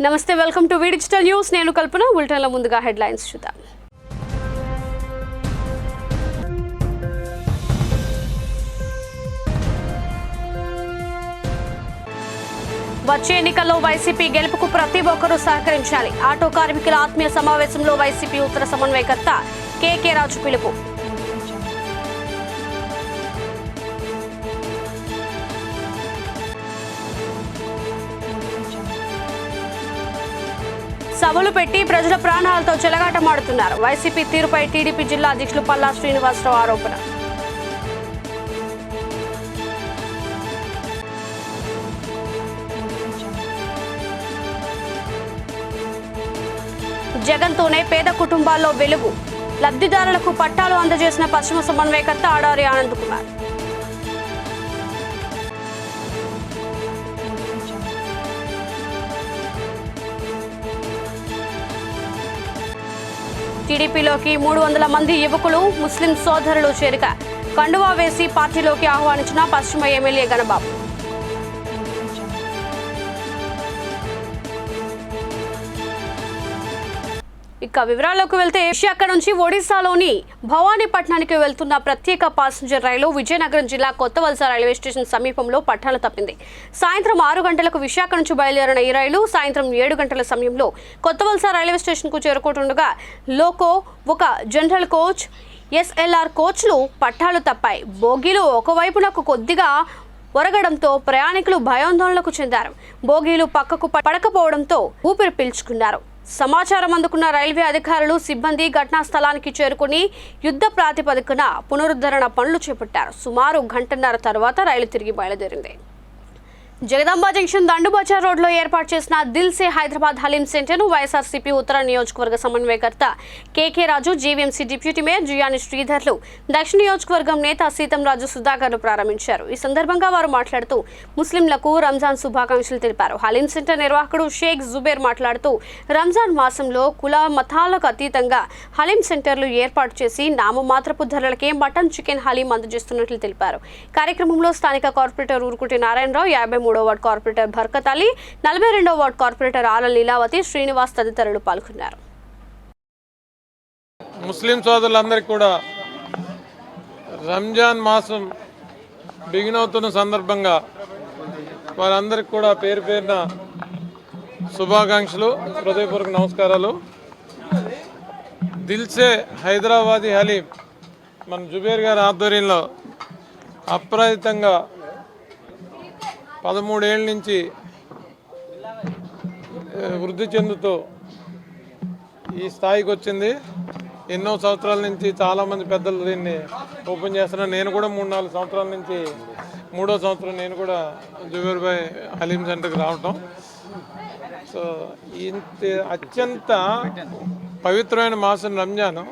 నమస్తే, welcome to V digital news. నేను కల్పన. బులెటిన్ల ముందుగా హెడ్లైన్స్ చూద్దాం. వచ్చే ఎన్నికల్లో వైసీపీ గెలుపుకు ప్రతి ఒక్కరూ సహకరించాలి. ఆటో కార్మికుల ఆత్మీయ సమావేశంలో వైసీపీ ఉత్తర సమన్వయకర్త కేకే రాజు పిలుపు. సభలు పెట్టి ప్రజల ప్రాణాలతో చెలగాటమాడుతున్నారు. వైసీపీ తీరుపై టీడీపీ జిల్లా అధ్యక్షులు పల్లా శ్రీనివాసరావు ఆరోపణ. జగన్తోనే పేద కుటుంబాల్లో వెలుగు. లబ్ధిదారులకు పట్టాలు అందజేసిన పశ్చిమ సమన్వయకర్త ఆడారి ఆనంద్ కుమార్. టీడీపీలోకి 300 మంది యువకులు ముస్లిం సోదరులు చేరిక. కండువా వేసి పార్టీలోకి ఆహ్వానించిన పశ్చిమ ఎమ్మెల్యే గణబాబు. ఇక వివరాల్లోకి వెళ్తే, విశాఖ నుంచి ఒడిశాలోని భవానీపట్నానికి వెళ్తున్న ప్రత్యేక ప్యాసింజర్ రైలు విజయనగరం జిల్లా కొత్తవలస రైల్వే స్టేషన్ సమీపంలో పట్టాలు తప్పింది. సాయంత్రం 6 గంటలకు విశాఖ నుంచి బయలుదేరిన ఈ రైలు సాయంత్రం 7 గంటల సమయంలో కొత్తవలస రైల్వే స్టేషన్కు చేరుకుంటుండగా లోకో, ఒక జనరల్ కోచ్, ఎస్ఎల్ఆర్ కోచ్లు పట్టాలు తప్పాయి. బోగీలు ఒకవైపునకు కొద్దిగా ఒరగడంతో ప్రయాణికులు భయాందోళనకు చెందారు. బోగీలు పక్కకు పడకపోవడంతో ఊపిరి పీల్చుకున్నారు. సమాచారం అందుకున్న రైల్వే అధికారులు, సిబ్బంది ఘటనా స్థలానికి చేరుకుని యుద్ధ ప్రాతిపదికన పునరుద్ధరణ పనులు చేపట్టారు. సుమారు గంటన్నర తర్వాత రైలు తిరిగి బయలుదేరింది. జగదాంబ జంక్షన్ దండుబజార్ రోడ్లో ఏర్పాటు చేసిన దిల్ సే హైదరాబాద్ హలీం సెంటర్ను వైఎస్ఆర్సీపీ ఉత్తర నియోజకవర్గ సమన్వయకర్త కేకే రాజు, జీవీఎంసీ డిప్యూటీ మేయర్ జియాని శ్రీధర్లు, దక్షిణ నియోజకవర్గం నేత సీతంరాజు సుధాకర్లు ప్రారంభించారు. ఈ సందర్భంగా వారు మాట్లాడుతూ ముస్లింలకు రంజాన్ శుభాకాంక్షలు తెలిపారు. హలీం సెంటర్ నిర్వాహకుడు షేక్ జుబేర్ మాట్లాడుతూ రంజాన్ మాసంలో కుల మతాలకు అతీతంగా హలీం సెంటర్లు ఏర్పాటు చేసి నామమాత్రపు ధరలకే మటన్, చికెన్ హలీం అందజేస్తున్నట్లు తెలిపారు. కార్యక్రమంలో స్థానిక కార్పొరేటర్ ఊరుకుటి నారాయణరావు, 53వ వార్డు కార్పొరేటర్ బర్కత్ అలీ, 42వ వార్డు కార్పొరేటర్ ఆల లీలావతి, శ్రీనివాస్ తదితరులు పాల్గొన్నారు. ముస్లిం సోదరులందరికీ కూడా రంజాన్ మాసం బిగిన్ అవుతున్న సందర్భంగా వారందరికీ కూడా పేరు పేరున శుభాకాంక్షలు, హృదయపూర్వక నమస్కారాలు. దిల్సే హైదరాబాదీ హలీం మన జుబేర్ గారి ఆధ్వర్యంలో అప్రయత్నంగా 13 ఏళ్ళ నుంచి వృద్ధి చెందుతూ ఈ స్థాయికి వచ్చింది. ఎన్నో సంవత్సరాల నుంచి చాలామంది పెద్దలు దీన్ని ఓపెన్ చేస్తున్నారు. నేను కూడా 3-4 సంవత్సరాల నుంచి 3వ సంవత్సరం నేను కూడా జుబేర్ భాయ్ హలీం సెంటర్కి రావటం. సో ఇంత అత్యంత పవిత్రమైన మాసం రంజాను.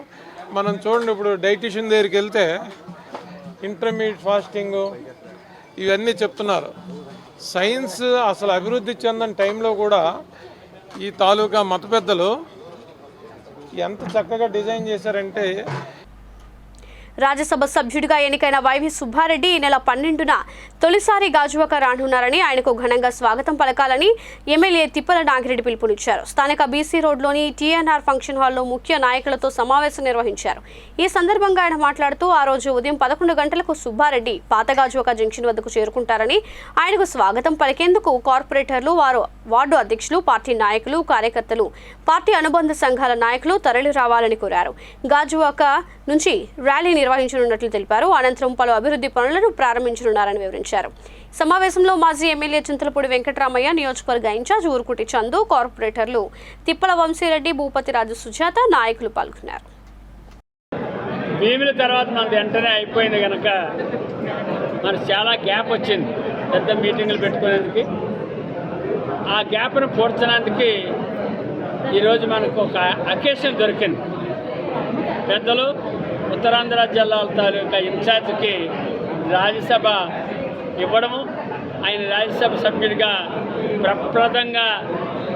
మనం చూడండి, ఇప్పుడు డైటీషియన్ దగ్గరికి వెళ్తే ఇంటర్మీడియట్ ఫాస్టింగు ఇవన్నీ చెప్తున్నారు. సైన్స్ అసలు అభివృద్ధి చెందని టైంలో కూడా ఈ తాలూకా మత పెద్దలు ఎంత చక్కగా డిజైన్ చేశారంటే, రాజ్యసభ సభ్యుడిగా ఎన్నికైన వైవి సుబ్బారెడ్డి ఈ నెల 12న తొలిసారి గాజువాక రానున్నారని, ఆయనకు ఘనంగా స్వాగతం పలకాలని ఎమ్మెల్యే తిప్పల నాగిరెడ్డి పిలుపునిచ్చారు. స్థానిక బీసీ రోడ్లోని టీఎన్ఆర్ ఫంక్షన్ హాల్లో ముఖ్య నాయకులతో సమావేశం నిర్వహించారు. ఈ సందర్భంగా ఆయన మాట్లాడుతూ ఆ రోజు ఉదయం 11 గంటలకు సుబ్బారెడ్డి పాత గాజువాక జంక్షన్ వద్దకు చేరుకుంటారని, ఆయనకు స్వాగతం పలికేందుకు కార్పొరేటర్లు, వార్డు అధ్యక్షులు, పార్టీ నాయకులు, కార్యకర్తలు, పార్టీ అనుబంధ సంఘాల నాయకులు తరలి రావాలని కోరారు. గాజువాక నుంచి ర్యాలీ నిర్వహించనున్నట్లు తెలిపారు. అనంతరం పలు అభివృద్ధి పనులను ప్రారంభించనున్నారని వివరించారు. సమావేశంలో మాజీ ఎమ్మెల్యే చింతలపూడి వెంకటరామయ్య, నియోజకవర్గ ఇన్ఛార్జ్ ఊరుకుటి చందు, కార్పొరేటర్లు తిప్పల వంశీరెడ్డి, భూపతిరాజు, సుజాత, నాయకులు పాల్గొన్నారు. భీముల తర్వాత మనది వెంటనే అయిపోయింది కనుక మనకు చాలా గ్యాప్ వచ్చింది పెద్ద మీటింగులు పెట్టుకునేందుకు. ఆ గ్యాప్ను పూడ్చడానికి ఈరోజు మనకు ఒక అకేషన్ దొరికింది. పెద్దలు ఉత్తరాంధ్ర జిల్లాల తాలూకా ఇన్ఛార్జ్కి రాజ్యసభ ఇవ్వడము, ఆయన రాజ్యసభ సభ్యుడిగా ప్రప్రదంగా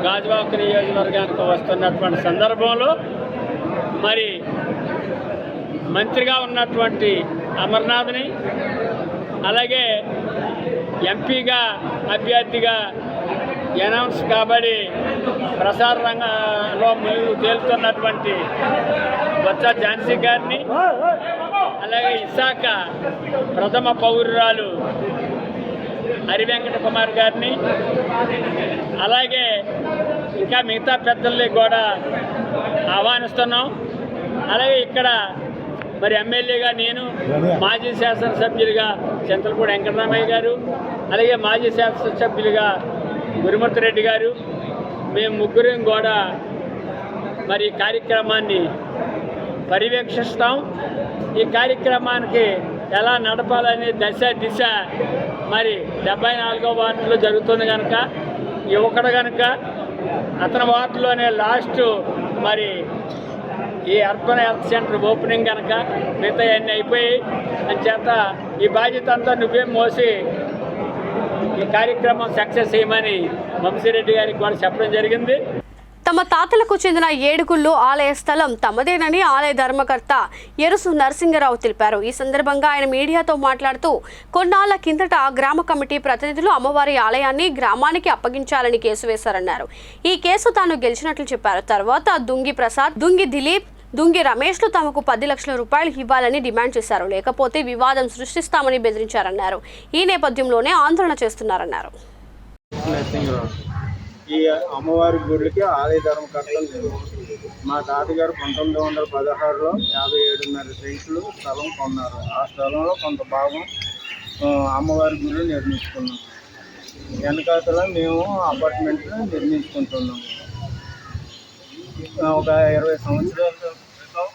గాజువాక నియోజకవర్గానికి వస్తున్నటువంటి సందర్భంలో మరి మంత్రిగా ఉన్నటువంటి అమర్నాథ్ని, అలాగే ఎంపీగా అభ్యర్థిగా అనౌన్స్ కాబడి ప్రసార రంగంలో ములుగు తేలుతున్నటువంటి బొత్స ఝాన్సీ గారిని, అలాగే విశాఖ ప్రథమ పౌరురాలు హరివెంకట కుమార్ గారిని, అలాగే ఇంకా మిగతా పెద్దల్ని కూడా ఆహ్వానిస్తున్నాం. అలాగే ఇక్కడ మరి ఎమ్మెల్యేగా నేను, మాజీ శాసనసభ్యులుగా చింతలపూడి వెంకటరామయ్య గారు, అలాగే మాజీ శాసనసభ్యులుగా గురుమూర్తి రెడ్డి గారు, మేము ముగ్గురం కూడా మరి ఈ కార్యక్రమాన్ని పర్యవేక్షిస్తాం. ఈ కార్యక్రమానికి ఎలా నడపాలనే దిశ మరి 74వ వార్డులో జరుగుతుంది కనుక, యువకుడు కనుక అతని వార్డులోనే లాస్ట్ మరి ఈ అర్బన్ హెల్త్ సెంటర్ ఓపెనింగ్ కనుక మిగతా అన్నీ అయిపోయి అని చేత ఈ బాధ్యత అంతా నువ్వే మోసి ఈ కార్యక్రమం సక్సెస్ చేయమని వంశీరెడ్డి గారికి కూడా చెప్పడం జరిగింది. తమ తాతలకు చెందిన ఏడుగుళ్ళు ఆలయ స్థలం తమదేనని ఆలయ ధర్మకర్త ఎరుసు నరసింగరావు తెలిపారు. ఈ సందర్భంగా ఆయన మీడియాతో మాట్లాడుతూ, కొన్నాళ్ల కిందట గ్రామ కమిటీ ప్రతినిధులు అమ్మవారి ఆలయాన్ని గ్రామానికి అప్పగించాలని కేసు వేశారన్నారు. ఈ కేసు తాను గెలిచినట్లు చెప్పారు. తర్వాత దుంగి ప్రసాద్, దుంగి దిలీప్, దుంగి రమేష్లు తమకు 10 లక్షల రూపాయలు ఇవ్వాలని డిమాండ్ చేశారు. లేకపోతే వివాదం సృష్టిస్తామని బెదిరించారన్నారు. ఈ నేపథ్యంలోనే ఆందోళన చేస్తున్నారన్నారు. ఈ అమ్మవారి గుడికి ఆలయ ధర్మకర్తలు మా తాతగారు 1916లో 57.5 సెంట్లు స్థలం కొన్నారు. ఆ స్థలంలో కొంత భాగం అమ్మవారి గుడిని నిర్మించుకున్నాం. వెనకాతల మేము అపార్ట్మెంట్లు నిర్మించుకుంటున్నాము. ఒక 20 సంవత్సరాల క్రితం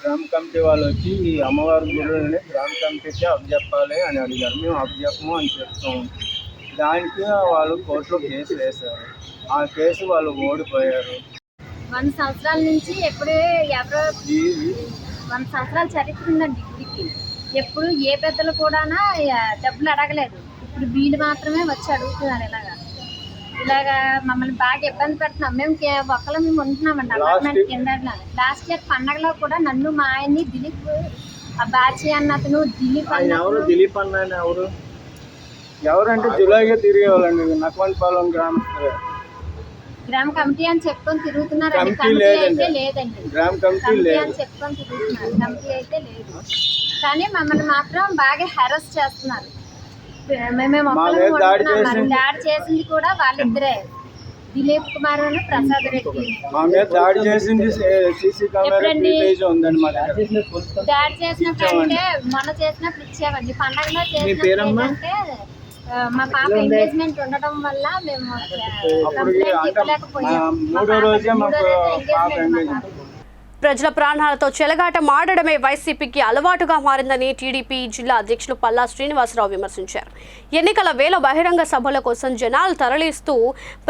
గ్రామ కమిటీ వాళ్ళు వచ్చి ఈ అమ్మవారి గుడిని గ్రామ కమిటీకి అప్పచెప్పాలి అని అడిగారు. మేము అప్పచెప్పము అని చెప్తాము. దానికి వాళ్ళు కోర్టులో కేసు వేశారు. ఆ కేసు వాళ్ళు ఓడిపోయారు. 100 సంవత్సరాల నుంచి ఎవరో 100 సంవత్సరాల చరిత్ర ఉందండి గుడికి. ఎప్పుడు ఏ పెద్దలు కూడా డబ్బులు అడగలేదు. ఇప్పుడు వీళ్ళు మాత్రమే వచ్చి అడుగుతున్నారు. ఇలాగా మమ్మల్ని బాగా ఇబ్బంది పెడుతున్నాం. మేము మేము ఉంటున్నామండి అపార్ట్మెంట్ కింద. లాస్ట్ ఇయర్ పండగలో కూడా నన్ను, మా ఆయన్ని, దిలీప్, ఆ బాచి అన్న అతను, దిలీప్ అన్న ఎవరంటే జులైగా తిరిగేవాళ్ళండి. నక్వంతపాలెం గ్రామ కమిటీ అని చెప్పుకొని తిరుగుతున్నారు. కమిటీ అయితే లేదండి. గ్రామ కమిటీ అని చెప్పుకొని తిరుగుతున్నారు. కమిటీ అయితే లేదు. కానీ మమ్మల్ని మాత్రం బాగా హెరాస్ చేస్తున్నారు. మేము దాడి చేసింది కూడా వాళ్ళిద్దరే, దిలీప్ కుమార్ అని ప్రసాద్ రెడ్డి. దాడి చేసింది సీసీ కెమెరా ఫుటేజ్ ఉందండి మా దగ్గర. దాడి చేసినప్పుడు అంటే మొన్న చేసినప్పుడు ఇచ్చామండి. పండగలో చేసినప్పుడు మా పాప ఎంగేజ్మెంట్ ఉండడం వల్ల మేము కంప్లైంట్ ఇవ్వలేకపోయాం. ప్రజల ప్రాణాలతో చెలగాటమాడడమే వైసీపీకి అలవాటుగా మారిందని టీడీపీ జిల్లా అధ్యక్షులు పల్లా శ్రీనివాసరావు విమర్శించారు. ఎన్నికల వేళ బహిరంగ సభల కోసం జనాలు తరలిస్తూ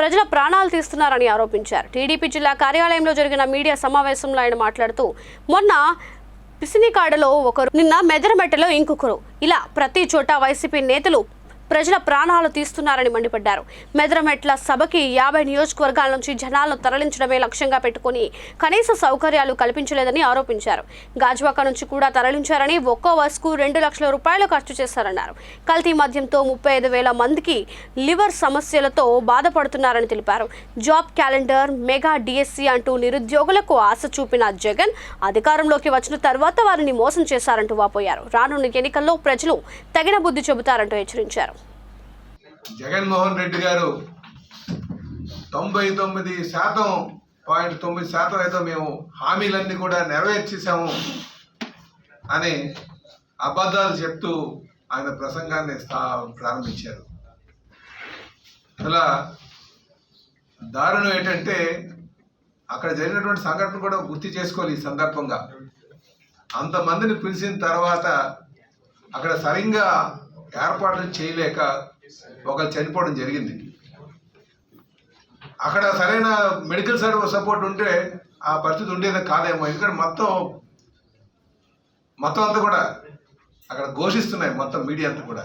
ప్రజల ప్రాణాలు తీస్తున్నారని ఆరోపించారు. టీడీపీ జిల్లా కార్యాలయంలో జరిగిన మీడియా సమావేశంలో ఆయన మాట్లాడుతూ, మొన్న పిసినికాడలో ఒకరు, నిన్న మెదరమెట్టలో ఇంకొకరు, ఇలా ప్రతి చోట వైసీపీ నేతలు ప్రజల ప్రాణాలు తీస్తున్నారని మండిపడ్డారు. మెదరమెట్ల సభకి 50 నియోజకవర్గాల నుంచి జనాలను తరలించడమే లక్ష్యంగా పెట్టుకుని కనీస సౌకర్యాలు కల్పించలేదని ఆరోపించారు. గాజువాక నుంచి కూడా తరలించారని, ఒక్కో బస్కు 2 లక్షల రూపాయలు ఖర్చు చేశారన్నారు. కల్తీ మద్యంతో 35,000 మందికి లివర్ సమస్యలతో బాధపడుతున్నారని తెలిపారు. జాబ్ క్యాలెండర్, మెగా డిఎస్సి అంటూ నిరుద్యోగులకు ఆశ చూపిన జగన్ అధికారంలోకి వచ్చిన తర్వాత వారిని మోసం చేశారంటూ వాపోయారు. రానున్న ఎన్నికల్లో ప్రజలు తగిన బుద్ధి చెబుతారంటూ హెచ్చరించారు. జగన్మోహన్ రెడ్డి గారు 99.9% అయితే మేము హామీలన్నీ కూడా నెరవేర్చేసాము అని అబద్ధాలు చెప్తూ ఆయన ప్రసంగాన్ని ప్రారంభించారు. అలా దారుణం ఏంటంటే, అక్కడ జరిగినటువంటి సంఘటన కూడా గుర్తు చేసుకోవాలి. ఈ సందర్భంగా అంతమందిని పిలిచిన తర్వాత అక్కడ సరిగ్గా ఏర్పాట్లు చేయలేక ఒకరు చనిపోవడం జరిగింది. అక్కడ సరైన మెడికల్ సపోర్ట్ ఉంటే ఆ పరిస్థితి ఉండేది కాదేమో. ఎందుకంటే మొత్తం అంతా కూడా అక్కడ ఘోషిస్తున్నాయి, మొత్తం మీడియా అంతా కూడా.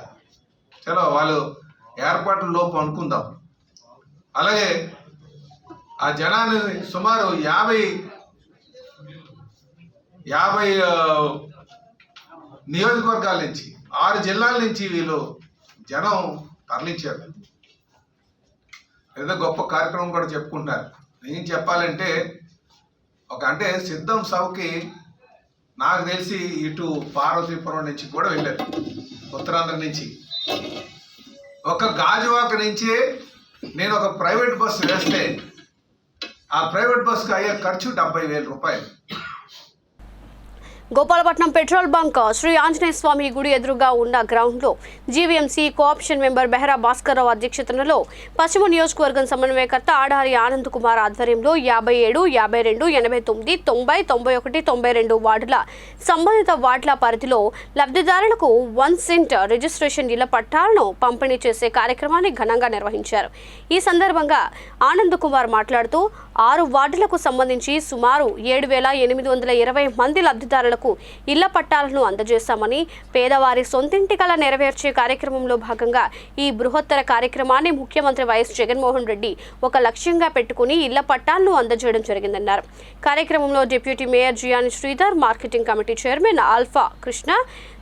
చలో వాళ్ళు ఏర్పాట్ల లోపు అనుకుందాం. అలాగే ఆ జనాన్ని సుమారు 50 నియోజకవర్గాల నుంచి 6 జిల్లాల నుంచి వీళ్ళు జనం తరలించారు. ఏదో గొప్ప కార్యక్రమం కూడా చెప్పుకుంటారు. ఏం చెప్పాలంటే అంటే సిద్ధం సభకి నాకు తెలిసి ఇటు పార్వతీపురం నుంచి కూడా వెళ్ళారు, ఉత్తరాంధ్ర నుంచి. ఒక గాజువాక నుంచి నేను ఒక ప్రైవేట్ బస్సు వేస్తే ఆ ప్రైవేట్ బస్సుకు అయ్యే ఖర్చు 70,000 రూపాయలు. గోపాలపట్నం పెట్రోల్ బంక్ శ్రీ ఆంజనేయ స్వామి గుడి ఎదురుగా ఉన్న గ్రౌండ్లో GVMC cooption member Behara Bhaskararao అధ్యక్షతనలో పశ్చిమ నియోజకవర్గం సమన్వయకర్త ఆడారి ఆనంద్ కుమార్ ఆధ్వర్యంలో 57, 52, 89, 90, 91, 92 వార్డుల సంబంధిత వార్డుల పరిధిలో లబ్ధిదారులకు 1 సెంట్ రిజిస్ట్రేషన్ ఇళ్ల పట్టాలను పంపిణీ చేసే కార్యక్రమాన్ని ఘనంగా నిర్వహించారు. ఈ సందర్భంగా ఆనంద్ కుమార్ మాట్లాడుతూ 6 వార్డులకు సంబంధించి సుమారు 7,820 మంది లబ్ధిదారులకు ఇళ్ల పట్టాలను అందజేశామని, పేదవారి సొంతింటి కల నెరవేర్చే కార్యక్రమంలో భాగంగా ఈ బృహత్తర కార్యక్రమాన్ని ముఖ్యమంత్రి వైఎస్ జగన్మోహన్ రెడ్డి ఒక లక్ష్యంగా పెట్టుకుని ఇళ్ల పట్టాలను అందజేయడం జరిగిందన్నారు. కార్యక్రమంలో deputy mayor Jiyani Sridhar, marketing committee chairman Alfa Krishna,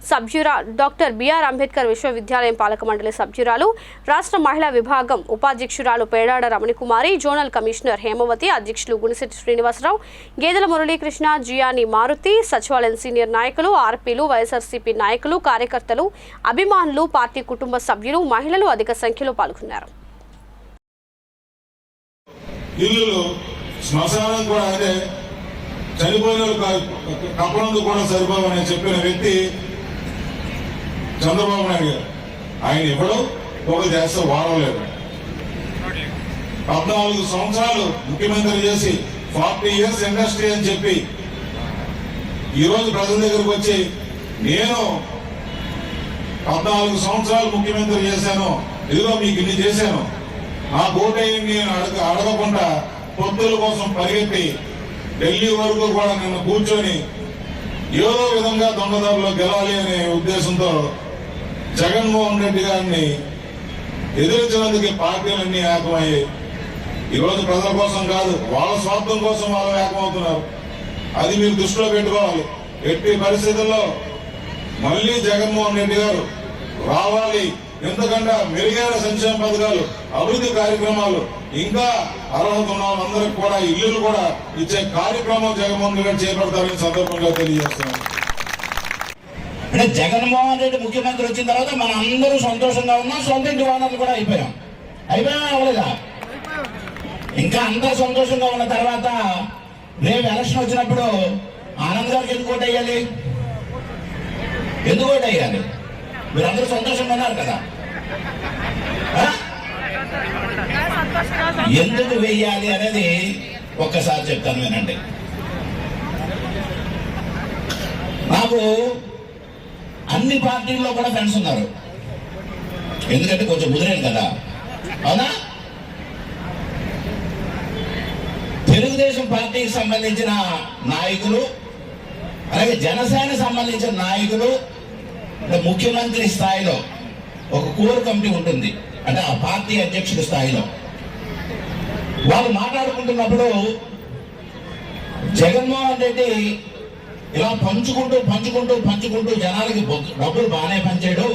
సభ్యురా డాక్టర్ బిఆర్ అంబేద్కర్ విశ్వవిద్యాలయం పాలక మండలి సభ్యురాలు, రాష్ట్ర మహిళా విభాగం ఉపాధ్యక్షురాలు పేడాడ రమణికుమారి, జోనల్ కమిషనర్ హేమవతి, అధ్యక్షులు గుణిశెట్టి శ్రీనివాసరావు, గేదెల మురళీకృష్ణ, జియాని మారుతి, సచివాలయం సీనియర్ నాయకులు, ఆర్పీలు, వైఎస్ఆర్సీపీ నాయకులు, కార్యకర్తలు, అభిమానులు, పార్టీ కుటుంబ సభ్యులు, మహిళలు అధిక సంఖ్యలో పాల్గొన్నారు. చనిపోయిన కప్పనందుకు కూడా సరిపోవని చెప్పిన వ్యక్తి చంద్రబాబు నాయుడు గారు. ఆయన ఇవ్వడం ఒకరు చేస్తే వాడలేదు. 14 సంవత్సరాలు ముఖ్యమంత్రి చేసి 40 years ఇండస్ట్రీ అని చెప్పి ఈరోజు ప్రజల దగ్గరకు వచ్చి నేను 14 సంవత్సరాలు ముఖ్యమంత్రి చేశాను, ఇదిగో మీకు ఇన్ని చేశాను, నా ఓటేని నేను అడగకుండా పొత్తుల కోసం పరిగెత్తి ఢిల్లీ వరకు కూడా నిన్ను కూర్చొని ఏదో విధంగా దొంగదారులో గెలాలి అనే ఉద్దేశంతో జగన్మోహన్ రెడ్డి గారిని ఎదిరించినందుకు పార్టీలన్నీ ఏకమయ్యాయి. ఈరోజు ప్రజల కోసం కాదు, వాళ్ళ స్వార్థం కోసం వాళ్ళు ఏకమవుతున్నారు. అది మీరు దృష్టిలో పెట్టుకోవాలి. ఎట్టి పరిస్థితుల్లో మళ్ళీ జగన్మోహన్ రెడ్డి గారు రావాలి. ఎందుకంటే మెరుగైన సంక్షేమ పథకాలు, అభివృద్ధి కార్యక్రమాలు, ఇంకా అర్హత ఉన్న వాళ్ళందరికీ కూడా ఇల్లులు కూడా ఇచ్చే కార్యక్రమం జగన్మోహన్ రెడ్డి గారు చేపడతారని సందర్భంగా తెలియజేస్తున్నాను. అంటే జగన్మోహన్ రెడ్డి ముఖ్యమంత్రి వచ్చిన తర్వాత మనం అందరూ సంతోషంగా ఉన్నాం, సొంత ఇంటి వాహనాలు కూడా అయిపోయాం అవ్వలేదా? ఇంకా అందరూ సంతోషంగా ఉన్న తర్వాత రేపు ఎలక్షన్ వచ్చినప్పుడు ఆనంద్ గారికి ఎందుకు ఓటు వేయాలి? ఎందుకు ఓటు వేయాలి? మీరందరూ సంతోషంగా ఉన్నారు కదా, ఎందుకు వేయాలి అనేది ఒక్కసారి చెప్తాను వినండి. నాకు అన్ని పార్టీల్లో కూడా ఫ్రెండ్స్ ఉన్నారు, ఎందుకంటే కొంచెం ముదిరేను కదా, అవునా? తెలుగుదేశం పార్టీకి సంబంధించిన నాయకులు, అలాగే జనసేన సంబంధించిన నాయకులు, ముఖ్యమంత్రి స్థాయిలో ఒక కోర్ కమిటీ ఉంటుంది, అంటే ఆ పార్టీ అధ్యక్షుడి స్థాయిలో వాళ్ళు మాట్లాడుకుంటున్నప్పుడు జగన్మోహన్ రెడ్డి ఇలా పంచుకుంటూ జనాలకి డబ్బులు బాగానే పంచాడు.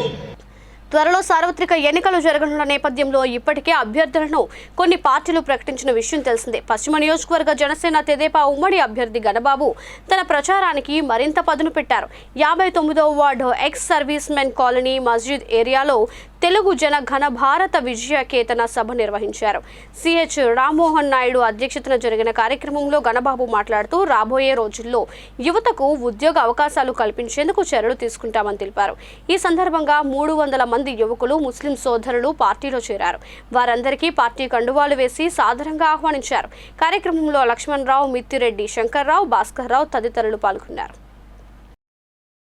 త్వరలో సార్వత్రిక ఎన్నికలు జరగనున్న నేపథ్యంలో ఇప్పటికే అభ్యర్థులను కొన్ని పార్టీలు ప్రకటించిన విషయం తెలిసిందే. పశ్చిమ నియోజకవర్గ జనసేన తెదేపా ఉమ్మడి అభ్యర్థి గణబాబు తన ప్రచారానికి మరింత పదును పెట్టారు. 59వ ward ex service men colony మస్జిద్ ఏరియాలో తెలుగు జన ఘన భారత విజయ కేతన సభ నిర్వహించారు. సిహెచ్ రామ్మోహన్ నాయుడు అధ్యక్షతన జరిగిన కార్యక్రమంలో గణబాబు మాట్లాడుతూ రాబోయే రోజుల్లో యువతకు ఉద్యోగ అవకాశాలు కల్పించేందుకు చర్యలు తీసుకుంటామని తెలిపారు. ఈ సందర్భంగా 300 మంది యువకులు ముస్లిం సోదరులు పార్టీలో చేరారు. వారందరికీ పార్టీ కండువాలు వేసి సాదరంగా ఆహ్వానించారు. కార్యక్రమంలో లక్ష్మణ్ రావు, మిత్తిరెడ్డి, శంకర్రావు, భాస్కర్ రావు తదితరులు పాల్గొన్నారు.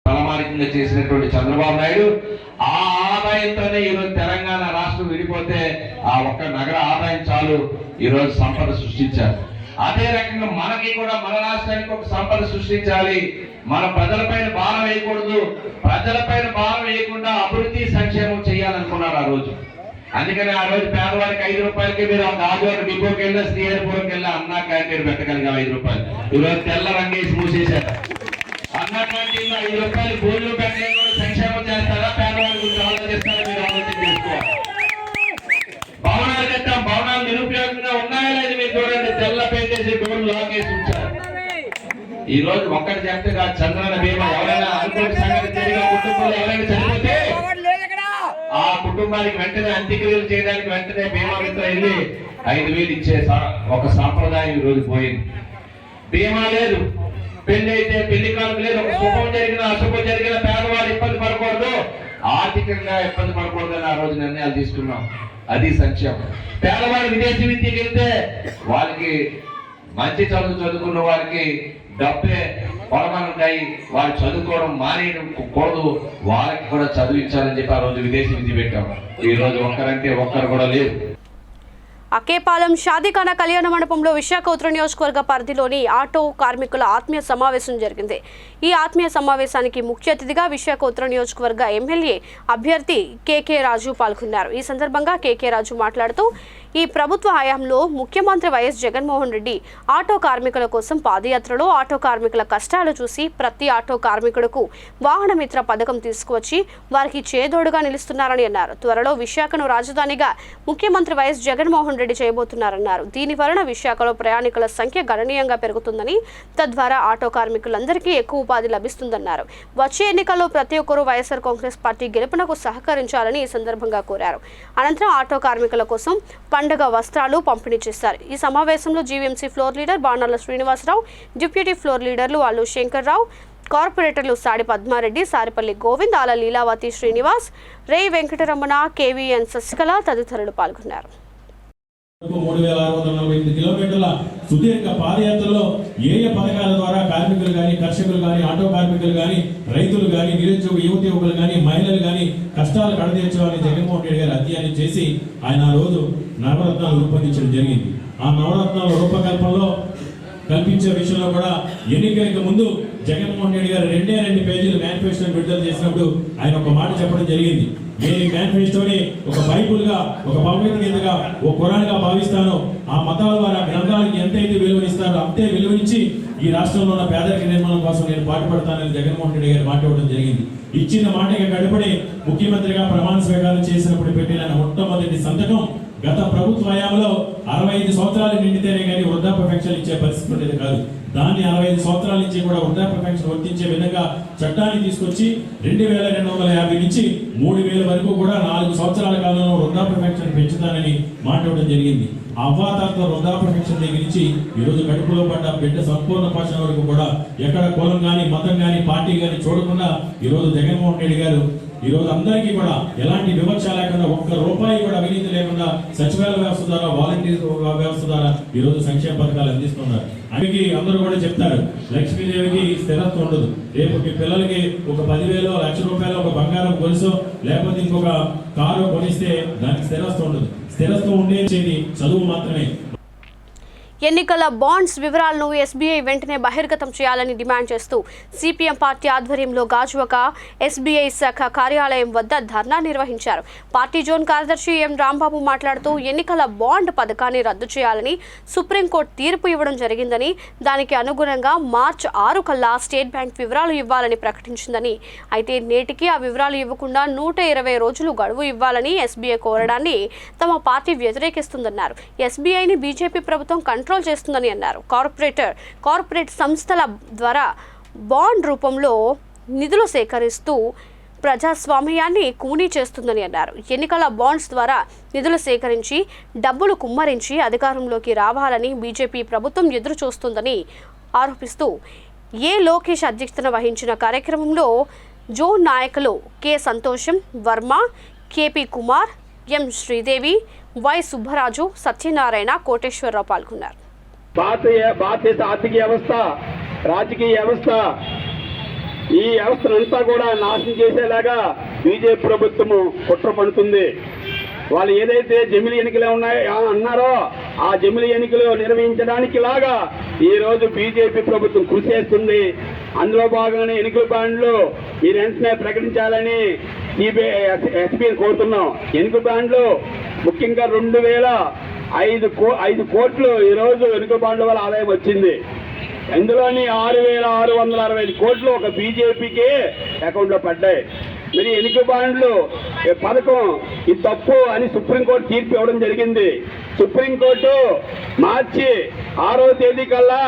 తలమానికంగా చేసినటువంటి చంద్రబాబు నాయుడు ఆ ఆదాయంతోనే ఈరోజు తెలంగాణ రాష్ట్రం విడిపోతే ఆ ఒక్క నగర ఆదాయం చాలు ఈరోజు సంపద సృష్టించారు. అదే రకంగా మనకి కూడా మన రాష్ట్రానికి ఒక సంపద సృష్టించాలి. మన ప్రజలపైన భారం వేయకూడదు, ప్రజలపైన భారం వేయకుండా అభివృద్ధి సంక్షేమం చేయాలనుకున్నారు ఆ రోజు. అందుకని ఆ రోజు పేదవారికి 5 రూపాయలకి మీరు ఆ గాజువాక డిపోకి వెళ్ళి శ్రీహరిపురంకి వెళ్ళి అన్నా క్యాంటీన్ పెట్టగలిగా 5 రూపాయలు. ఈరోజు తెల్ల రంగేసి మూసేశారు. అన్నా క్యాంటీన్లో 5 రూపాయలు భోజనం పెట్టే సంక్షేమం చేస్తారా, పేదవాళ్ళ గురించి ఆలోచిస్తారా? మీరు ఆలోచన చేసుకోవాలి. భవనాలు కట్టాం, భవనాలు నిరుపయోగ డోర్ లాగేసి ఉంచారు. ఈ రోజు ఒక్కటి చెప్తే చంద్రన బీమా ఎవరైనా అనుకోని సంగతి తెలియని కుటుంబంలో ఎవరైనా చనిపోతే ఆ కుటుంబానికి వెంటనే అంత్యక్రియలు చేయడానికి వెంటనే బీమా మిత్ర వెళ్ళి 5,000 ఇచ్చే ఒక సాంప్రదాయం ఈ రోజు పోయింది. బీమా లేదు, పెళ్లి అయితే పెళ్లి కాలం లేదు. ఒక శుభం జరిగిన అశుభం జరిగిన పేదవాళ్ళు ఇబ్బంది పడకూడదు, ఆర్థికంగా ఇబ్బంది పడకూడదని ఆ రోజు నిర్ణయాలు తీసుకున్నాం. అది సంక్షేమం. పేదవాళ్ళు విదేశీ విద్యకి వెళ్తే వాళ్ళకి మంచి చదువుకున్న వారికి డబ్బే పొలమనుంటాయి, వాళ్ళు చదువుకోవడం మానేయకూడదు, వాళ్ళకి కూడా చదివించాలని చెప్పి ఆ రోజు విదేశీ విద్య పెట్టాం. ఈ రోజు ఒక్కరంటే ఒక్కరు కూడా లేదు. అకేపాలెం షాదీఖానా కళ్యాణ మండపంలో విశాఖ ఉత్తర నియోజకవర్గ పరిధిలోని ఆటో కార్మికుల ఆత్మీయ సమావేశం జరిగింది. ఈ ఆత్మీయ సమావేశానికి ముఖ్య అతిథిగా విశాఖ ఉత్తర నియోజకవర్గ ఎమ్మెల్యే అభ్యర్థి కేకే రాజు పాల్గొన్నారు. ఈ సందర్భంగా కేకే రాజు మాట్లాడుతూ ఈ ప్రభుత్వ హయాంలో ముఖ్యమంత్రి వైఎస్ జగన్మోహన్ రెడ్డి ఆటో కార్మికుల కోసం పాదయాత్రలో ఆటో కార్మికుల కష్టాలు చూసి ప్రతి ఆటో కార్మికుడుకు వాహన మిత్ర పథకం తీసుకువచ్చి వారికి చేదోడుగా నిలుస్తున్నారని అన్నారు. త్వరలో విశాఖను రాజధానిగా ముఖ్యమంత్రి వైఎస్ జగన్మోహన్ రెడ్డి చేయబోతున్నారన్నారు. దీని వలన విశాఖలో ప్రయాణికుల సంఖ్య గణనీయంగా పెరుగుతుందని, తద్వారా ఆటో కార్మికులందరికీ ఎక్కువ ఉపాధి లభిస్తుందన్నారు. వచ్చే ఎన్నికల్లో ప్రతి ఒక్కరూ వైఎస్ఆర్ కాంగ్రెస్ పార్టీ గెలుపునకు సహకరించాలని ఈ సందర్భంగా కోరారు. అనంతరం ఆటో కార్మికుల కోసం పండుగ వస్త్రాలు పంపిణీ చేశారు. ఈ సమావేశంలో జీవీఎంసీ ఫ్లోర్ లీడర్ బాణాల శ్రీనివాసరావు, డిప్యూటీ ఫ్లోర్ లీడర్లు అల్లు శంకర్రావు, కార్పొరేటర్లు సాడి పద్మారెడ్డి, సారిపల్లి గోవింద్, ఆల లీలావతి శ్రీనివాస్, రే వెంకటరమణ, కేవీఎన్ శశికళ తదితరులు పాల్గొన్నారు. 3648 కిలోమీటర్ల సుదీర్ఘ పాదయాత్రలో ఏ పథకాల ద్వారా కార్మికులు కానీ, కర్షకులు కానీ, ఆటో కార్మికులు కానీ, రైతులు కానీ, నిరుద్యోగ యువకులు కానీ, మహిళలు కానీ కష్టాలు కడతీర్చాలని జగన్మోహన్ రెడ్డి గారు అధ్యయనం చేసి ఆయన ఆ రోజు నవరత్నాలు రూపొందించడం జరిగింది. ఆ నవరత్నాల రూపకల్పనలో కల్పించే విషయంలో కూడా ఎన్నికలకు ముందు జగన్మోహన్ రెడ్డి గారు 2 పేజీలు మేనిఫెస్టోని విడుదల చేసినప్పుడు ఆయన ఒక మాట చెప్పడం జరిగింది. నేను ఈ మేనిఫెస్టోని ఒక బైబుల్గా, ఒక భగవద్గీతగా, ఒక ఖురాన్గా భావిస్తాను. ఆ మతాల ద్వారా గ్రంథాలకి ఎంతైతే విలువనిస్తారో అంతే విలువనిచ్చి ఈ రాష్ట్రంలో ఉన్న పేదరిక నిర్మాణం కోసం నేను పాటుపడతానని జగన్మోహన్ రెడ్డి గారు మాట్లాడడం జరిగింది. ఇచ్చిన మాటకి గడపడి ముఖ్యమంత్రిగా ప్రమాణ స్వీకారం చేసినప్పుడు పెట్టిన మొట్టమొదటి సంతకం గత ప్రభుత్వ హయాంలో 65 సంవత్సరాలు నిండితేనే కానీ వృద్ధాప్య పెన్షన్ ఇచ్చే పరిస్థితి ఉండేది కాదు. దాన్ని 65 సంవత్సరాల నుంచి కూడా వృద్ధాప్య పెన్షన్ వర్తించే విధంగా చట్టాన్ని తీసుకొచ్చి 2250 నుంచి 3000 వరకు కూడా 4 సంవత్సరాల కాలంలో వృద్ధాప్య పెన్షన్ పెంచుతానని మాట్లాడడం జరిగింది. అవ్వాతాత వృద్ధాప్య పెన్షన్ దగ్గర నుంచి ఈరోజు కడుపులో పడ్డ బిడ్డ సంపూర్ణ పోషణ వరకు కూడా ఎక్కడ కులం కానీ, మతం కానీ, పార్టీ కానీ చూడకుండా ఈరోజు జగన్మోహన్ రెడ్డి గారు ఈరోజు అందరికీ కూడా ఎలాంటి వివక్ష లేకుండా, ₹1 కూడా అవినీతి లేకుండా సచివాలయ వ్యవస్థ ద్వారా, వాలంటీర్ వ్యవస్థ ద్వారా ఈరోజు సంక్షేమ పథకాలు అందిస్తున్నారు. ఆమెకి అందరూ కూడా చెప్తారు, లక్ష్మీదేవికి స్థిరత్వం ఉండదు. రేపు మీ పిల్లలకి ఒక 10,000 ₹1,00,000 ఒక బంగారం కొలుసో లేకపోతే ఇంకొక కారు కొనిస్తే దానికి స్థిరత్వం ఉండదు. స్థిరత్వం ఉండేది చదువు మాత్రమే. ఎన్నికల బాండ్స్ వివరాలను ఎస్బీఐ వెంటనే బహిర్గతం చేయాలని డిమాండ్ చేస్తూ సిపిఎం పార్టీ ఆధ్వర్యంలో గాజువాక ఎస్బీఐ శాఖ కార్యాలయం వద్ద ధర్నా నిర్వహించారు. పార్టీ జోన్ కార్యదర్శి ఎం రాంబాబు మాట్లాడుతూ ఎన్నికల బాండ్ పథకాన్ని రద్దు చేయాలని సుప్రీంకోర్టు తీర్పు ఇవ్వడం జరిగిందని, దానికి అనుగుణంగా మార్చి 6 కల్లా స్టేట్ బ్యాంక్ వివరాలు ఇవ్వాలని ప్రకటించిందని, అయితే నేటికి ఆ వివరాలు ఇవ్వకుండా 120 రోజులు గడువు ఇవ్వాలని ఎస్బీఐ కోరడాన్ని తమ పార్టీ వ్యతిరేకిస్తుందన్నారు. ఎస్బీఐని బీజేపీ ప్రభుత్వం కంట్రోల్ చేస్తుందని అన్నారు. కార్పొరేట్ సంస్థల ద్వారా బాండ్ రూపంలో నిధులు సేకరిస్తూ ప్రజాస్వామ్యాన్ని కూనీ చేస్తుందని అన్నారు. ఎన్నికల బాండ్స్ ద్వారా నిధులు సేకరించి డబ్బులు కుమ్మరించి అధికారంలోకి రావాలని బీజేపీ ప్రభుత్వం ఎదురు చూస్తుందని ఆరోపిస్తూ లోకేష్ అధ్యక్షతన వహించిన కార్యక్రమంలో జోన్ నాయకులు K Santosham Varma, KP Kumar, M Sridevi, Y Subbaraju, Satyanarayana, Koteswararao పాల్గొన్నారు. భారతదేశ ఆర్థిక వ్యవస్థ, రాజకీయ వ్యవస్థ, ఈ వ్యవస్థనంతా కూడా నాశనం చేసేలాగా బీజేపీ ప్రభుత్వము కుట్ర పడుతుంది. వాళ్ళు ఏదైతే జమిలి ఎన్నికలు అన్నారో ఆ జమిలి ఎన్నికలు నిర్వహించడానికి లాగా ఈ రోజు బీజేపీ ప్రభుత్వం కృషి చేస్తుంది. అందులో భాగంగానే ఎన్నికల బాండ్లు ఈ వెంటనే ప్రకటించాలని ఎస్బీఐని కోరుతున్నాం. ఎన్నికల బాండ్లు ముఖ్యంగా 2005 కోట్లు ఈ రోజు ఎన్నికల బాండ్ల వల్ల ఆదాయం వచ్చింది. ఇందులోని 6,665 కోట్లు ఒక బీజేపీకి అకౌంట్లో పడ్డాయి. మరి ఎన్నికల బాండ్లు పథకం ఈ తప్పు అని సుప్రీంకోర్టు తీర్పు ఇవ్వడం జరిగింది. సుప్రీంకోర్టు మార్చి 6వ తేదీ కల్లా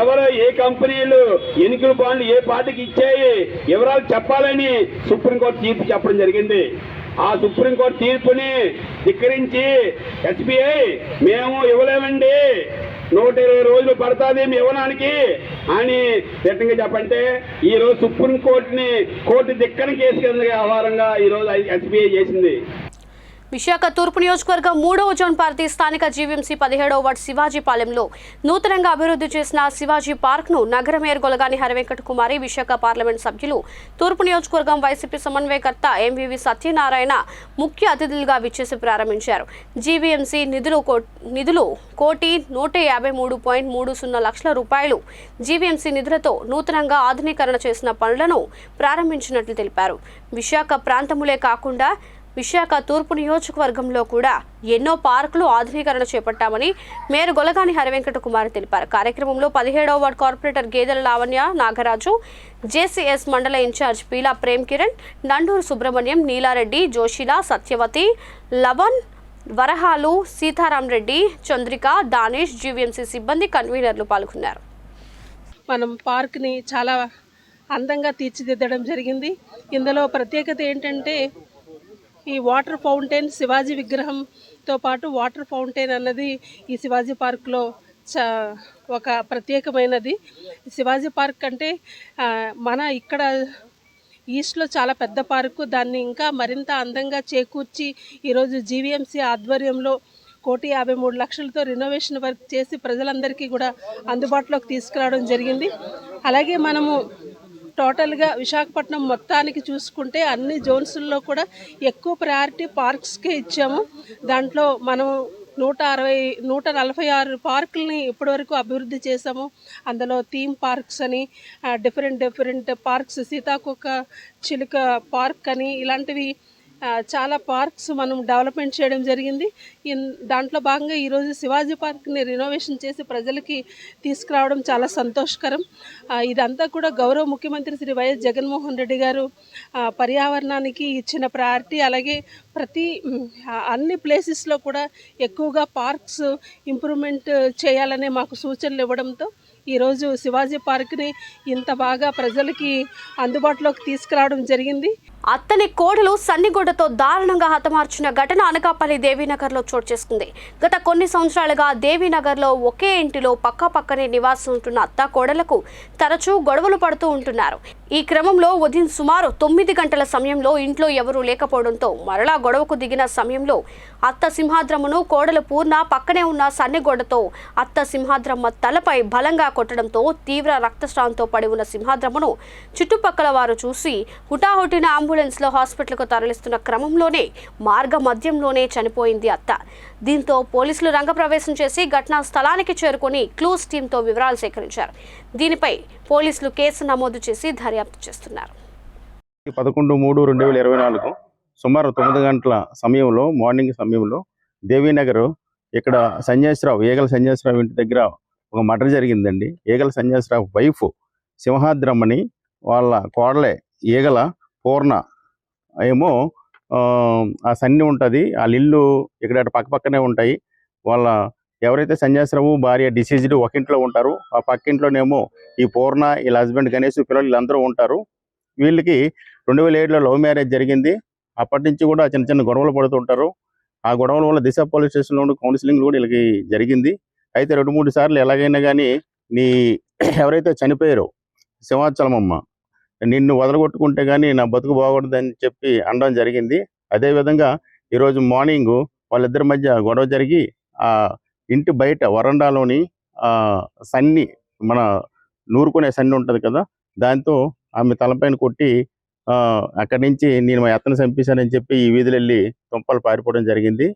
ఎవరు ఏ కంపెనీలు ఎన్నికల బాండ్లు ఏ పార్టీకి ఇచ్చాయి వివరాలు చెప్పాలని సుప్రీంకోర్టు తీర్పు చెప్పడం జరిగింది. ఆ సుప్రీంకోర్టు తీర్పుని ధిక్కరించి ఎస్బీఐ మేము ఇవ్వలేమండి, 120 రోజులు పడుతుంది మీ ఇవ్వడానికి అని తిట్టంగా చెప్పంటే ఈరోజు సుప్రీంకోర్టుని కోర్టు ధిక్కరణ కేసు కింద వ్యవహారంగా ఈరోజు ఎస్బీఐ చేసింది. విశాఖ తూర్పు నియోజకవర్గం 3వ జోన్ పరిధి స్థానిక జీవీఎంసీ 17వ వార్డు శివాజీపాలెంలో నూతనంగా అభివృద్ధి చేసిన శివాజీ పార్క్ ను నగర మేయర్ గొలగాని హరివెంకట కుమారి, విశాఖ పార్లమెంట్ సభ్యులు, తూర్పు నియోజకవర్గం వైసీపీ సమన్వయకర్త ఎంవివి సత్యనారాయణ ముఖ్య అతిథులుగా విచ్చేసి ప్రారంభించారు. జీవీఎంసీ నిధులు 1,153.30 లక్షల రూపాయలు జీవీఎంసీ నిధులతో నూతనంగా ఆధునీకరణ చేసిన పనులను ప్రారంభించినట్లు తెలిపారు. విశాఖ ప్రాంతములే కాకుండా విశాఖ తూర్పు నియోజకవర్గంలో కూడా ఎన్నో పార్కులు ఆధునీకరణ చేపట్టామని మేయర్ గొలగాని హరివెంకట కుమార్ తెలిపారు. కార్యక్రమంలో 17వ వార్డు కార్పొరేటర్ గేదెల లావణ్య నాగరాజు, జేసీఎస్ మండల ఇన్ఛార్జ్ పీలా ప్రేమ్ కిరణ్, నండూరు సుబ్రహ్మణ్యం, నీలారెడ్డి, జోషిలా, సత్యవతి, లవన్, వరహాలు, సీతారాం రెడ్డి, చంద్రిక, దానేష్, జీవీఎంసీ సిబ్బంది, కన్వీనర్లు పాల్గొన్నారు. మనం పార్క్ని చాలా అందంగా తీర్చిదిద్దడం జరిగింది. ఇందులో ప్రత్యేకత ఏంటంటే ఈ వాటర్ ఫౌంటైన్, శివాజీ విగ్రహంతో పాటు వాటర్ ఫౌంటైన్ అన్నది ఈ శివాజీ పార్క్లో ఒక ప్రత్యేకమైనది. శివాజీ పార్క్ అంటే మన ఇక్కడ ఈస్ట్లో చాలా పెద్ద పార్కు, దాన్ని ఇంకా మరింత అందంగా చేకూర్చి ఈరోజు జీవీఎంసీ ఆధ్వర్యంలో 1,53 లక్షలతో రినోవేషన్ వర్క్ చేసి ప్రజలందరికీ కూడా అందుబాటులోకి తీసుకురావడం జరిగింది. అలాగే మనము టోటల్గా విశాఖపట్నం మొత్తానికి చూసుకుంటే అన్ని జోన్స్ల్లో కూడా ఎక్కువ ప్రయారిటీ పార్క్స్కే ఇచ్చాము. దాంట్లో మనం 146 పార్కులని ఇప్పటివరకు అభివృద్ధి చేసాము. అందులో థీమ్ పార్క్స్ అని, డిఫరెంట్ పార్క్స్, సీతాకోక చిలుక పార్క్ అని, ఇలాంటివి చాలా పార్క్స్ మనం డెవలప్మెంట్ చేయడం జరిగింది. దాంట్లో భాగంగా ఈరోజు శివాజీ పార్క్ని రినోవేషన్ చేసి ప్రజలకి తీసుకురావడం చాలా సంతోషకరం. ఇదంతా కూడా గౌరవ ముఖ్యమంత్రి శ్రీ వైఎస్ జగన్మోహన్ రెడ్డి గారు పర్యావరణానికి ఇచ్చిన ప్రయారిటీ. అలాగే అన్ని ప్లేసెస్లో కూడా ఎక్కువగా పార్క్స్ ఇంప్రూవ్మెంట్ చేయాలనే మాకు సూచనలు ఇవ్వడంతో ఈరోజు శివాజీ పార్క్ని ఇంత బాగా ప్రజలకి అందుబాటులోకి తీసుకురావడం జరిగింది. అత్తని కోడలు సన్నిగొడ్డతో దారుణంగా హతమార్చిన ఘటన అనకాపల్లి దేవీనగర్లో చోటు చేసుకుంది. గత కొన్ని సంవత్సరాలుగా దేవీనగర్లో ఒకే ఇంటిలో పక్కపక్కనే నివాసం ఉంటున్న అత్త కోడలకు తరచూ గొడవలు పడుతూ ఉంటున్నారు. ఈ క్రమంలో ఉదయం సుమారు 9 గంటల సమయంలో ఇంట్లో ఎవరూ లేకపోవడంతో మరలా గొడవకు దిగిన సమయంలో అత్త సింహాద్రమ్మను కోడలు పూర్ణ పక్కనే ఉన్న సన్నిగొడ్డతో అత్త సింహాద్రమ్మ తలపై బలంగా కొట్టడంతో తీవ్ర రక్తస్రావంతో పడి ఉన్న సింహాద్రమ్మను చుట్టుపక్కల వారు చూసి హుటాహుటిన అంబులెన్స్లో హాస్పిటల్కు తరలిస్తున్న క్రమంలోనే మార్గ మధ్యంలోనే చనిపోయింది అత్త. దీంతో పోలీసులు రంగప్రవేశం చేసి ఘటనా స్థలానికి చేరుకొని క్లూస్ టీంతో వివరాలు సేకరించారు. దీనిపై పోలీసులు కేసు నమోదు చేసి దర్యాప్తు చేస్తున్నారు. 11/3/2024 సుమారు 9 గంటల సమయంలో, మార్నింగ్ సమయంలో దేవీనగర్ ఇక్కడ ఏగల సన్యాసరావు ఇంటి దగ్గర ఒక మర్డర్ జరిగిందండి. ఏగల సన్యాసరావు వైఫ్ సింహాద్రమ్మని వాళ్ళ కోడలే ఏగల పూర్ణ ఏమో ఆ సన్ని ఉంటుంది, వాళ్ళ ఇల్లు ఇక్కడ పక్కనే ఉంటాయి. వాళ్ళ ఎవరైతే సన్యాసరావు భార్య డిసీజ్డ్ ఒక ఇంట్లో ఉంటారు, ఆ పక్కింట్లోనేమో ఈ పూర్ణ, వీళ్ళ హస్బెండ్ గణేష్, పిల్లలు వీళ్ళందరూ ఉంటారు. వీళ్ళకి 2007లో లవ్ మ్యారేజ్ జరిగింది. అప్పటి నుంచి కూడా చిన్న చిన్న గొడవలు పడుతుంటారు. ఆ గొడవల వల్ల దిశ పోలీస్ స్టేషన్లో కౌన్సిలింగ్ కూడా వీళ్ళకి జరిగింది. అయితే 2-3 సార్లు ఎలాగైనా కానీ ఎవరైతే చనిపోయారో సింహాచలమమ్మ నిన్ను వదలగొట్టుకుంటే కానీ నా బతుకు బాగుంటుందని చెప్పి అనడం జరిగింది. అదేవిధంగా ఈరోజు మార్నింగ్ వాళ్ళిద్దరి మధ్య గొడవ జరిగి ఆ ఇంటి బయట వరండాలోని సన్ని, మన నూరుకునే సన్ని ఉంటుంది కదా, దాంతో ఆమె తలపైన కొట్టి అక్కడి నుంచి నేను మా అత్తను చంపేశానని చెప్పి ఈ వీధులు వెళ్ళి తుంపలు పారిపోవడం జరిగింది.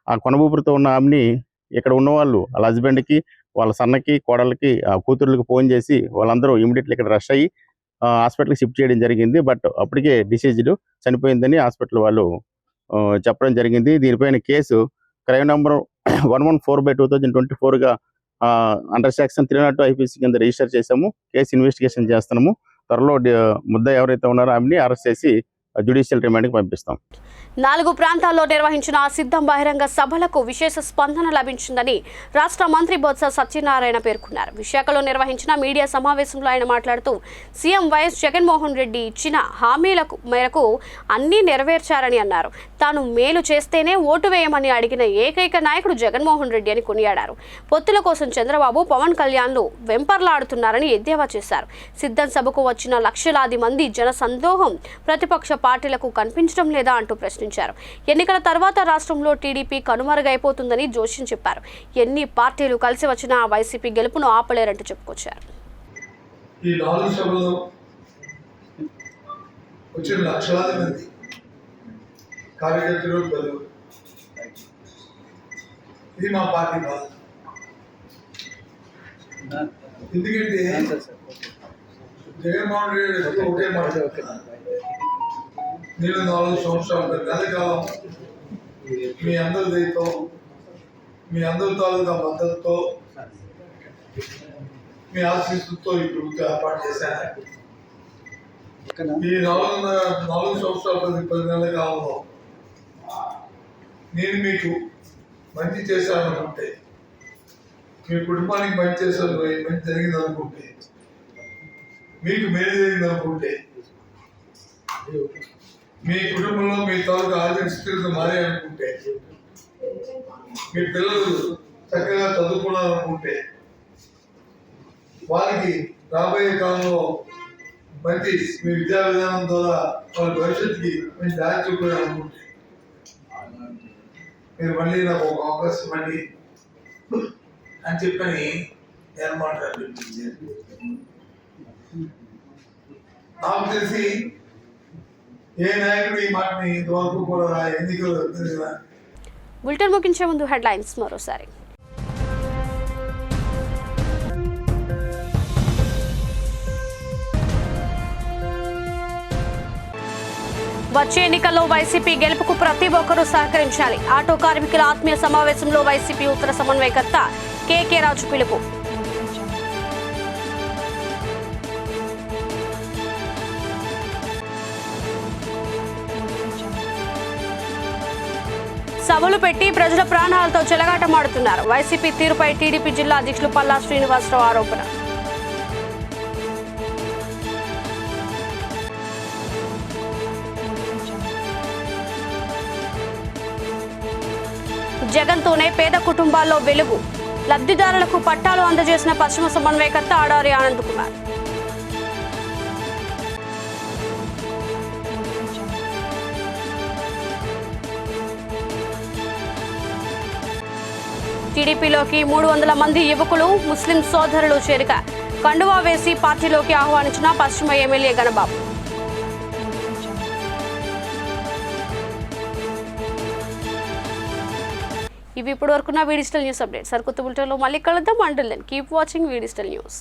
ఆ కొనబూపురితో ఉన్న ఆమెని ఇక్కడ ఉన్నవాళ్ళు వాళ్ళ హస్బెండ్కి, వాళ్ళ సన్నకి, కోడలకి, ఆ కూతుర్లకి ఫోన్ చేసి వాళ్ళందరూ ఇమీడియట్లీ ఇక్కడ రష్ అయ్యి హాస్పిటల్కి షిఫ్ట్ చేయడం జరిగింది. బట్ అప్పటికే డిసీజ్డ్ చనిపోయిందని హాస్పిటల్ వాళ్ళు చెప్పడం జరిగింది. దీనిపైన కేసు క్రైమ్ నంబర్ 114/2024గా అండర్ సెక్షన్ 302 IPC కింద రిజిస్టర్ చేసాము. కేసు ఇన్వెస్టిగేషన్ చేస్తున్నాము. త్వరలో ముద్ద ఎవరైతే ఉన్నారో ఆమెని అరెస్ట్ చేసి జ్యుడిషియల్ రిమాండ్కి పంపిస్తాం. 4 ప్రాంతాల్లో నిర్వహించిన సిద్ధం బహిరంగ సభలకు విశేష స్పందన లభించిందని రాష్ట్ర మంత్రి బొత్స సత్యనారాయణ పేర్కొన్నారు. విశాఖలో నిర్వహించిన మీడియా సమావేశంలో ఆయన మాట్లాడుతూ సీఎం వైఎస్ జగన్మోహన్ రెడ్డి ఇచ్చిన హామీలకు మేరకు అన్నీ నెరవేర్చారని అన్నారు. తాను మేలు చేస్తేనే ఓటు వేయమని అడిగిన ఏకైక నాయకుడు జగన్మోహన్ రెడ్డి అని కొనియాడారు. పొత్తుల కోసం చంద్రబాబు, పవన్ కళ్యాణ్లు వెంపర్లాడుతున్నారని ఎద్దేవా చేశారు. సిద్ధం సభకు వచ్చిన లక్షలాది మంది జన సందోహం ప్రతిపక్ష పార్టీలకు కనిపించడం లేదా అంటూ ప్రశ్నించారు. ఎన్నికల తర్వాత రాష్ట్రంలో టీడీపీ కనుమరుగైపోతుందని జోషిన్ చెప్పారు. ఎన్ని పార్టీలు కలిసి వచ్చినా వైసీపీ గెలుపును ఆపలేరంటూ చెప్పుకొచ్చారు. ఈ 4 సభల్లో వచ్చిన లక్షలాది మంది కార్యకర్తలు ప్రజలు ఇది మా పార్టీ కాదు. ఎందుకంటే జగన్మోహన్ రెడ్డి ఒకటే మాట, నేను 4 సంవత్సరాల నెలకాలం మీ అందరి దయతో, మీ అందరి తాలూకా మద్దతుతో, మీ ఆశీస్సులతో ఈ ప్రభుత్వం ఏర్పాటు చేశాను. ఈ 4 సంవత్సరాల 10 నెలల కాలంలో నేను మీకు మంచి చేశాననుకుంటే, మీ కుటుంబానికి మంచి చేశాను, మంచి జరిగిందనుకుంటే, మీకు మేలు జరిగిందనుకుంటే, మీ కుటుంబంలో మీ తాలూకా ఆర్థిక స్థితులు మారాయనుకుంటే, మీ పిల్లలు చక్కగా చదువుకున్నారనుకుంటే, వారికి రాబోయే కాలంలో మంచి మీ విద్యా విధానం ద్వారా వాళ్ళ భవిష్యత్తుకి మంచి దారి చూపాలనుకుంటే, మీరు మళ్ళీ నాకు ఒక అవకాశం ఇవ్వండి అని చెప్పని నేను మాట్లాడుతున్నాను. నాకు తెలిసి ఏ నాయకుడు ఈ మాటని ఇంతవరకు కూడా ఎన్నికలు బులెటిన్ ముగించే ముందు హెడ్లైన్స్ మరోసారి. వచ్చే ఎన్నికల్లో వైసీపీ గెలుపుకు ప్రతి ఒక్కరూ సహకరించాలి. ఆటో కార్మికుల ఆత్మీయ సమావేశంలో వైసీపీ ఉత్తర సమన్వయకర్త కేకే రాజు పిలుపు. సభలు పెట్టి ప్రజల ప్రాణాలతో చెలగాటమాడుతున్నారు. వైసీపీ తీరుపై టీడీపీ జిల్లా అధ్యక్షులు పల్లా శ్రీనివాసరావు ఆరోపణ. జగన్తోనే పేద కుటుంబాల్లో వెలుగు. లబ్ధిదారులకు పట్టాలు అందజేసిన పశ్చిమ సమన్వయకర్త ఆడారి ఆనంద్ కుమార్. టీడీపీలోకి 300 మంది యువకులు, ముస్లిం సోదరులు చేరిక. కండువా వేసి పార్టీలోకి ఆహ్వానించిన పశ్చిమ ఎమ్మెల్యే గణబాబు. ఇవి ఇప్పుడు వరకున్న వీడిజిటల్ న్యూస్ అప్డేట్స్. సరికొత్త బులెటిన్లో మళ్ళీ కలుద్దాం. Until then keep watching V Digital news.